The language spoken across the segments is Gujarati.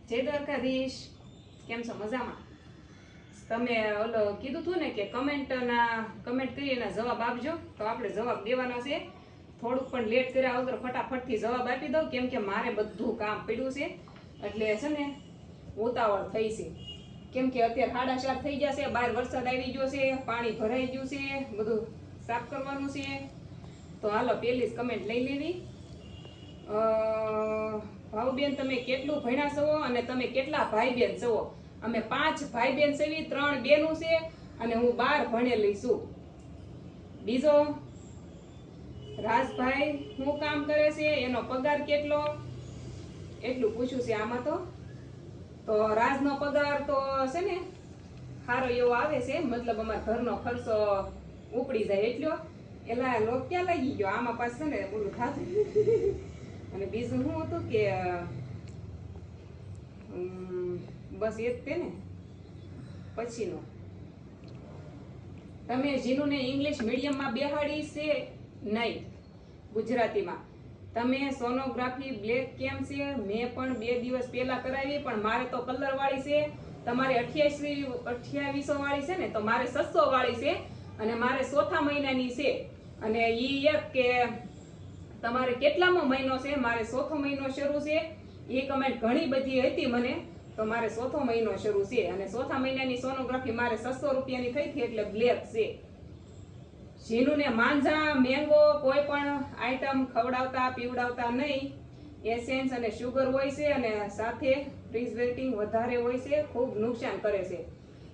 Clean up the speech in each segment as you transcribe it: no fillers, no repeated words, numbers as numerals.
જય દ્વારકાધીશ. કેમ છો? મજામાં? તમે ઓલો કીધું હતું ને કે કમેન્ટ કરી એના જવાબ આપજો, તો આપણે જવાબ દેવાના છે. થોડુંક પણ લેટ કર્યા વગર ફટાફટથી જવાબ આપી દઉં, કેમ કે મારે બધું કામ પડ્યું છે, એટલે છે ને ઉતાવળ થઈ છે. કેમ કે અત્યારે 4:30 થઈ ગયા છે, બહાર વરસાદ આવી ગયો છે, પાણી ભરાઈ ગયું છે, બધું સાફ કરવાનું છે. તો હાલો પહેલી જ કમેન્ટ લઈ લેવી. ભાવબેન, તમે કેટલું ભણ્યા છો અને તમે કેટલા ભાઈ બેન છો? અમે 5 ભાઈ બેન છે, 3 બેનું છે અને હું 12 ભણેલી છું. બીજો, રાજભાઈ શું કામ કરે છે, એનો પગાર કેટલો, એટલું પૂછ્યું છે આમાં. તો રાજનો પગાર તો છે ને સારો એવો આવે છે, મતલબ અમારા ઘરનો ખર્ચો ઉપડી જાય એટલો. એલા લોક ક્યાં લાગી ગયો આમાં પાછું છે ને બોલું થાતું. અને બીજું શું હતું કે બસ એ જ તે ને. પછીનો, તમે જીનુને ઇંગ્લિશ મીડિયમમાં બેહાડી છે? નહીં, ગુજરાતીમાં. તમે સોનોગ્રાફી બ્લેક કેમ છે? મેં પણ 2 દિવસ પહેલા કરાવી, પણ મારે તો કલર વાળી છે. તમારે 2800 વાળી છે ને, તો મારે 600 વાળી છે અને મારે 4થા મહિનાની છે. અને ઈ એક કે તમારે કેટલામો મહિનો છે? મારે 4થો મહિનો શરૂ છે. એ કમેન્ટ ઘણી બધી હતી મને, તો મારે 4થો મહિનો શરૂ છે અને 4થા મહિનાની સોનોગ્રાફી મારે 600 રૂપિયાની થઈ હતી, એટલે બ્લેક છે. જીનુને માંજા મેંગો કોઈ પણ આઈટમ ખવડાવતા પીવડાવતા નહીં. એસેન્સ અને શુગર હોય છે અને સાથે પ્રિઝર્વેટિવ વધારે હોય છે, ખૂબ નુકસાન કરે છે.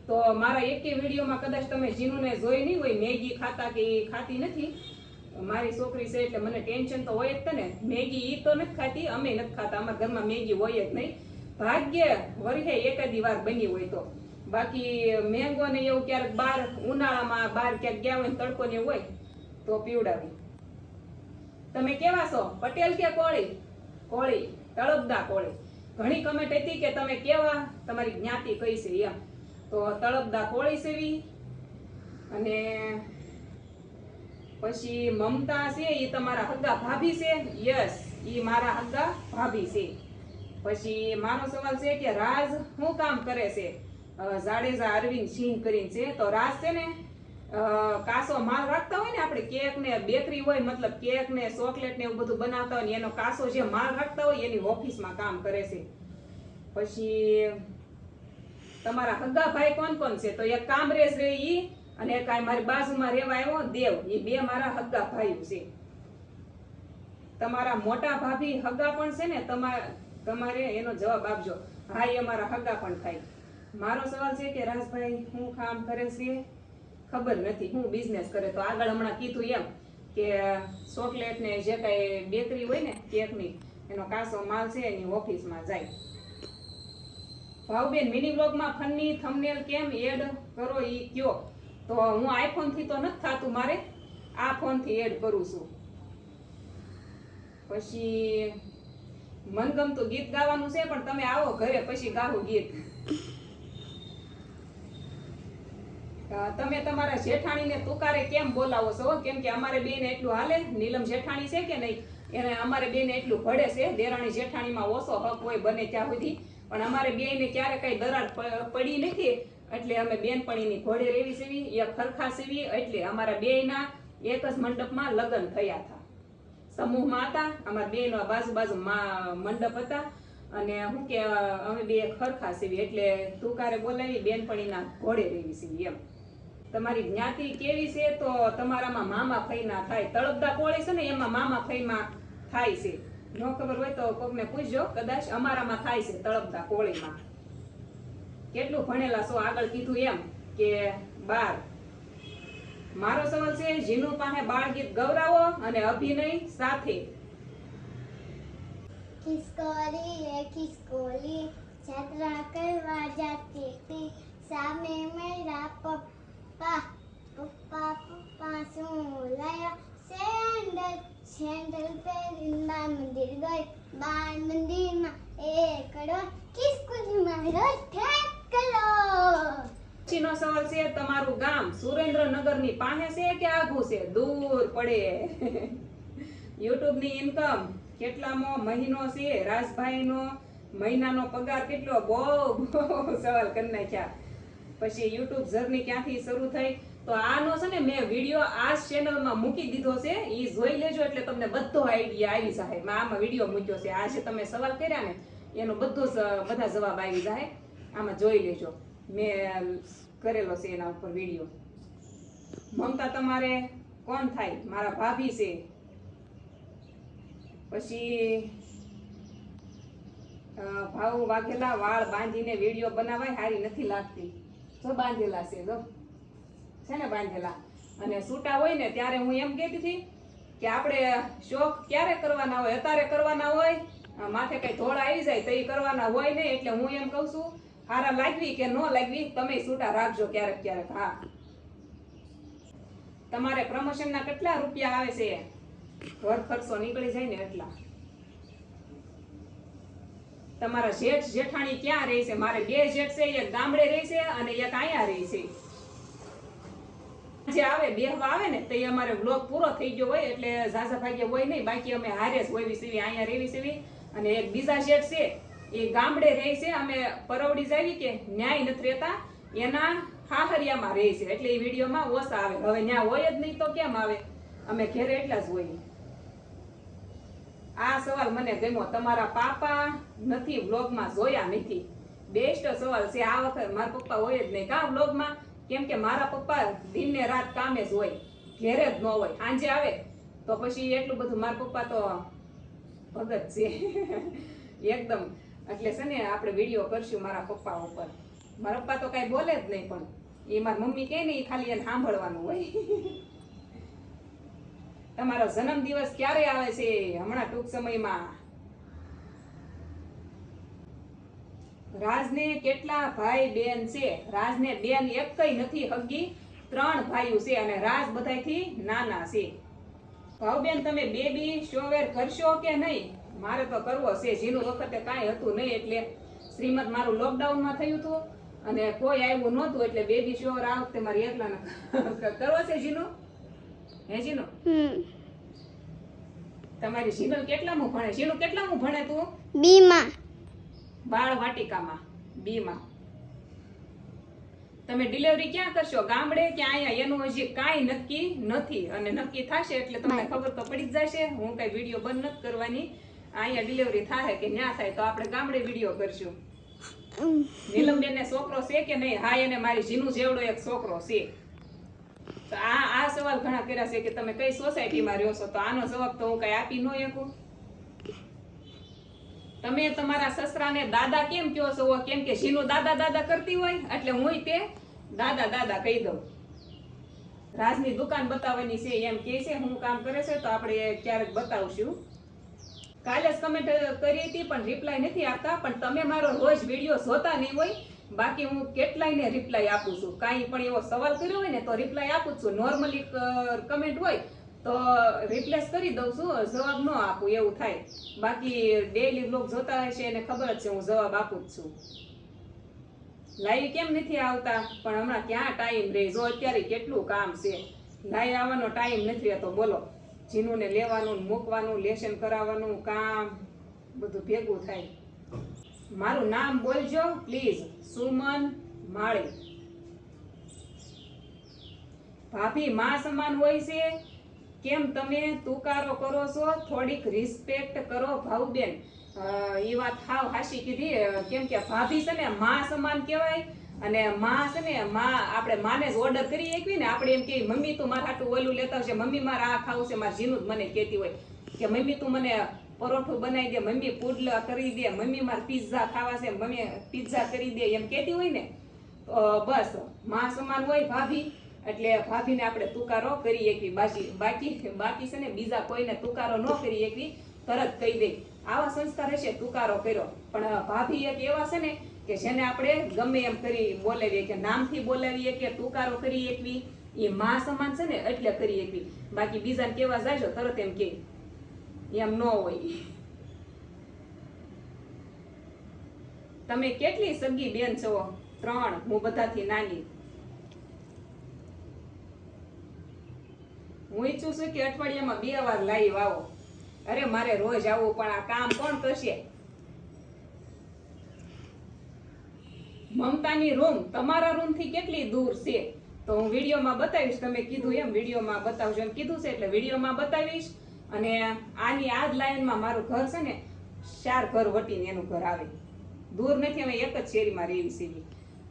તો મારા એકે વિડીયોમાં કદાચ તમે જીનુને જોઈ નહીં હોય, મેગી ખાતા કે ખાતી નથી. મારી છોકરી છે એટલે મને ટેન્શન તો હોય જ ને. મેગી ઈ તો નથી ખાતી, અમે નથી ખાતા, અમારા ઘરમાં મેગી હોય જ નહીં. ભાગ્ય વરહે એકાદી વાર બની હોય તો. બાકી મેંગો ને એવું ક્યારેક બહાર ઉનાળામાં બહાર ક્યાંક ગયા હોય, તડકો ને હોય તો પીવડાવી. તમે કેવા છો? પટેલ કે કોળી? કોળી, તળપદા કોળી. ઘણી કમેન્ટ હતી કે તમે કેવા, તમારી જ્ઞાતિ કઈ છે એમ. તો તળપદા કોળી સેવી. અને પછી મમતા છે, એ તમારા હગા ભાભી છે? યસ, એ મારા હગા ભાભી છે. પછી મારો સવાલ છે કે રાજ શું કામ કરે છે? જાડેજા અરવિંદ સિંહ કરીને છે. તો રાજ છે ને કાસો માલ રાખતા હોય ને, આપણે કેક ને બેકરી હોય, મતલબ કેક ને ચોકલેટ ને એવું બધું બનાવતા હોય ને, એનો કાસો જે માલ રાખતા હોય એની ઓફિસમાં કામ કરે છે. પછી તમારા હગા ભાઈ કોણ કોણ છે? તો એક કામરેજ રે ઈ, અને એક મારી બાજુમાં રહેવા આવ્યો દેવ. એ 2 મારા હગા ભાઈઓ છે. તમારા મોટા ભાભી હગા પણ છે ને? તમારે એનો જવાબ આપજો. હા, એ મારા હગા પણ થાય. મારો સવાલ છે કે રાજભાઈ શું કામ કરે છે? ખબર નથી, હું બિઝનેસ કરે. તો આગળ હમણાં કીધું એમ કે ચોકલેટ ને જે કઈ બેકરી હોય ને કેકની, એનો કાસો માલ છે, એની ઓફિસમાં જાય. ભાવબેન, મિની બ્લોગમાં ફની થંબનેલ કેમ એડ કરો ઈ કયો? તો હું આઈફોન થી તો નથી થાતું, મારે આ ફોન થી એડ કરું છું. પછી મનગમતું ગીત ગાવાનું છે, પણ તમે આવો ઘરે પછી ગાવું ગીત. તમે તમારા જેઠાણીને તુકારે કેમ બોલાવો છો? કેમ કે અમારે બેને એટલું હાલે. નીલમ જેઠાણી છે કે નહીં, એને અમારે બેને એટલું ભળે છે. દેરાણી જેઠાણીમાં ઓછો હક હોય બને ત્યાં સુધી, પણ અમારે બેને ક્યારે કઈ દરાર પડી નથી, એટલે અમે બેનપણીની ઘોડે રેવી સેવી, એક ખરખા સેવી. એટલે અમારા બેયના એક જ મંડપમાં લગ્ન થયા હતા, સમૂહમાં હતા. અમારા બેનો બાજુ મંડપ હતા, અને હું કે અમે બે ખરખા સેવી, એટલે તુકારે બોલાવી બેનપણીના ઘોડે રેવી સેવી એમ. તમારી જ્ઞાતિ કેવી છે? તો તમારામાં મામા ફઈના થાય. તળપદા કોળી છે ને, એમાં મામા ફઈમાં થાય છે. ન ખબર હોય તો કોકને પૂછજો, કદાચ અમારામાં થાય છે તળપદા કોળીમાં. કેટલું ભણેલા છો? આગળ કીધું એમ કે 12. મારો સવાલ છે, જીનુ પાસે બાળગીત ગવરાવો અને અભિનય સાથે. ખિસકોલી યાત્રા કરવા જાતી હતી, સામે મારા પપ્પા શું લાયા? સેન્ડલ પહેરીને બાળ મંદિર ગઈ. બાળ મંદિરમાં એકડો ખિસકોલી મારો ઠેકલો. પછીનો સવાલ છે, તમારું ગામ સુરેન્દ્રનગર ની પાસે છે કે આઘું છે? દૂર પડે. યુટ્યુબ ની ઇન્કમ કેટલામો મહિનો છે? રાજભાઈ નો મહિનાનો પગાર કેટલો? બહુ સવાલ કરી નાખ્યા. પછી યુટ્યુબ જર્ની ક્યાંથી શરૂ થઈ? તો આનો છે ને મેં વિડીયો આ ચેનલમાં મૂકી દીધો છે, ઈ જોઈ લેજો એટલે તમને બધો આઈડિયા આવી જાય. મેં આમાં વિડીયો મૂક્યો છે, આ જે તમે સવાલ કર્યા ને એનો બધા જવાબ આવી જાય. આમાં જોઈ લેજો, મેં કરેલો છે એના ઉપર વિડીયો. મમતા તમારે કોણ થાય? મારા ભાભી છે. પછી ભાવ વાઘેલા, વાળ બાંધીને વિડીયો બનાવાય, હારી નથી લાગતી. જો બાંધેલા છે, જો છે ને બાંધેલા. અને છૂટા હોય ને ત્યારે હું એમ કહેતી હતી કે આપણે શોખ ક્યારે કરવાના હોય? અત્યારે કરવાના હોય. માથે કઈ ધોળ આવી જાય તો એ કરવાના હોય નહીં. એટલે હું એમ કહું છું, હારા લાગવી કે ન લાગવી, તમે છૂટા રાખજો ક્યારેક ક્યારેક. હા, તમારે પ્રમોશન ના કેટલા રૂપિયા આવે છે? ઘર ખર્ચો નીકળી જાય ને એટલા. તમારા જેઠ જેઠાણી ક્યાં રહે છે? મારે 2 જેઠ છે, એક ગામડે રહે છે અને એક અહીંયા રહે છે. જે આવે બેહવા આવે ને તો અમારે વ્લોગ પૂરો થઈ ગયો હોય એટલે ઝાઝા ભાગ્ય હોય નહીં, બાકી અમે હારે જ હોય સીવી, અહીંયા રેવી સીવી. અને એક બીજા જેઠ છે એ ગામડે રહે છે, અમે પરવડી જાવી કે ન્યાય નથી રહેતા, એના હાહરિયામાં રહે છે એટલે એ વિડીયોમાં ઓછા આવે. હવે ન્યા હોય જ નહીં તો કેમ આવે? અમે ઘેરે એટલા જ હોય. આ સવાલ મને ગમ્યો. તમારા પાપા નથી વ્લોગમાં, જોયા નથી. બેસ્ટ સવાલ છે. આ વખત મારા પપ્પા હોય જ નહીં કા વ્લોગમાં, કેમ કે મારા પપ્પા દિન ને રાત કામે જ હોય, ઘેરે જ ન હોય. સાંજે આવે તો પછી એટલું બધું. મારા પપ્પા તો ભગત છે એકદમ. એટલે છે ને આપણે વિડીયો કરશું મારા પપ્પા ઉપર. મારા પપ્પા તો કઈ બોલે જ નહીં, પણ એ મારી મમ્મી કહે ને એ ખાલી એને સાંભળવાનું હોય. તમારો જન્મદિવસ ક્યારે આવે છે? હમણાં ટૂંક સમયમાં. રાજને કેટલા ભાઈ બેન છે? રાજને બેન એકય નથી, હગી 3 ભાઈઓ છે અને રાજ બધાયથી નાના છે. ભાવબેન તમે બેબી શોવેર કરશો કે નહીં? મારે તો કરવો છે. જીનું વખતે કાંઈ હતું નહીં એટલે શ્રીમદ મારું લોકડાઉનમાં થયું હતું અને કોઈ આવ્યું નહોતું એટલે બેબી શોવર આ વખતે મારી એકલા કરવો છે. જીનું હે જીનું? તમારી જીનલ કેટલામું ભણે? જીનું કેટલામું ભણે તું? બીમાં. બાળ વાટિકામાં, બીમાં. તમે ડિલિવરી ક્યાં કરશો? ગામડે કે અહીંયા? એનું હજી કાંઈ નક્કી નથી અને નક્કી થશે એટલે તમને ખબર તો પડી જ જશે. હું કઈ વિડીયો બંધ નથી કરવાની. અહીંયા ડિલિવરી થાય કે ન્યા થાય તો આપણે ગામડે વિડીયો કરશું. નીલમબેન ને છોકરો છે કે નહીં? હા, એને મારી જીનું જેવડો એક છોકરો છે. તો આ સવાલ ઘણા કર્યા છે કે તમે કઈ સોસાયટીમાં રહ્યો છો, તો આનો જવાબ તો હું કઈ આપી ન શકું. તમે તમારા સસરાને દાદા કેમ કહો છો? કેમ કે જીનું દાદા દાદા કરતી હોય એટલે હું તે દાદા દાદા કહી દઉં. રાજની દુકાન બતાવવાની છે એમ કે છે, હું કામ કરે છે તો આપણે ક્યારેક બતાવશું. કાલે જ કમેન્ટ કરી હતી પણ રિપ્લાય નથી આપતા. પણ તમે મારો રોજ વિડીયો જોતા નહીં હોય, બાકી હું કેટલાયને રિપ્લાય આપું છું. કાંઈ પણ એવો સવાલ કર્યો હોય ને તો રિપ્લાય આપું છું. નોર્મલી કમેન્ટ હોય તો રિપ્લેસ કરી દઉં છું, જવાબ ન આપું એવું થાય. બાકી ડેઈલી બ્લોગ જોતા હશે એને ખબર જ છે હું જવાબ આપું જ છું. લાઈવ કેમ નથી આવતા? પણ હમણાં ક્યાં ટાઈમ રહે? જો અત્યારે કેટલું કામ છે, લાઈવ આવવાનો ટાઈમ નથી રહેતો. બોલો, જીનુને લેવાનું, મૂકવાનું, લેશન કરાવવાનું કામ બધું ભેગું થાય. મારું નામ બોલજો પ્લીઝ. સુમન માળી. ભાભી માં સમાન હોય છે, કેમ તમે તુકારો કરો છો? થોડીક રિસ્પેક્ટ કરો ભાવબેન. એ વાત હાવ હાશી કીધી. કેમ કે ભાભી છે ને માં સમાન કહેવાય અને માં છે ને માં, આપણે માને જ ઓર્ડર કરી એકવી ને. આપણે એમ કે મમ્મી તું મારા હાટું ઓલું લેતા આવશે, મમ્મી મારે આ ખાવું છે. મારા જીનું જ મને કહેતી હોય કે મમ્મી તું મને પરોઠું બનાવી દે, મમ્મી પુડલા કરી દે, મમ્મી મારે પિઝા ખાવા છે, મમ્મી પિઝા કરી દે, એમ કહેતી હોય ને. બસ માં સમાન હોય ભાભી એટલે ભાભીને આપણે તુકારો કરી એકવી. બાકી છે ને બીજા કોઈને તુકારો ન કરી એકવી, તરત કહી દે. આવા સંસ્કાર હશે, તુકારો કર્યો. પણ ભાભી એક એવા છે ને કે જેને આપણે ગમે એમ કરી બોલાવીએ, કે નામથી બોલાવીએ કે તુકારો કરી એકવી, એ માં સમાન છે ને એટલે કરી એકવી. બાકી બીજાને કેવા જાજો તરત એમ કે, એમ ન હોય. તમે કેટલી સગી બેન છો? 3. હું બધાથી નાની. હું ઈચ્છું છું કે અઠવાડિયામાં 2 વાર લાઈવ આવો. અરે મારે રોજ આવવું પણ આ કામ કોણ કરશે? મમતાની રૂમ તમારા રૂમ થી કેટલી દૂર છે તો હું વિડીયોમાં બતાવીશ. તમે કીધું એમ વિડીયોમાં બતાવજો એમ કીધું છે એટલે વિડીયોમાં બતાવીશ. અને આની આ જ લાઈનમાં મારું ઘર છે ને 4 ઘર વટીને એનું ઘર આવે, દૂર નથી. અમે એક જ શેરીમાં રહેવી છીએ.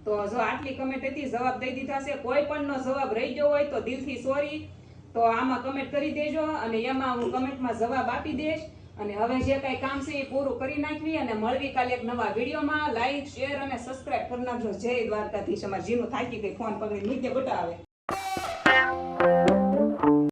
તો જો આટલી કમેન્ટ હતી, જવાબ દઈ દીધા છે. કોઈ પણ નો જવાબ રહી ગયો હોય તો દિલથી સોરી. તો આમાં કમેન્ટ કરી દેજો અને એમાં હું કમેન્ટમાં જવાબ આપી દઈશ. અને હવે જે કઈ કામ છે એ પૂરું કરી નાખવી અને મળવી કાલે એક નવા વિડીયોમાં. લાઈક, શેર અને સબસ્ક્રાઇબ કરી નાખજો. જય દ્વારકાધીશ. અમારે જીનું થાકી ગઈ, ફોન પકડી નીચે બતાવે.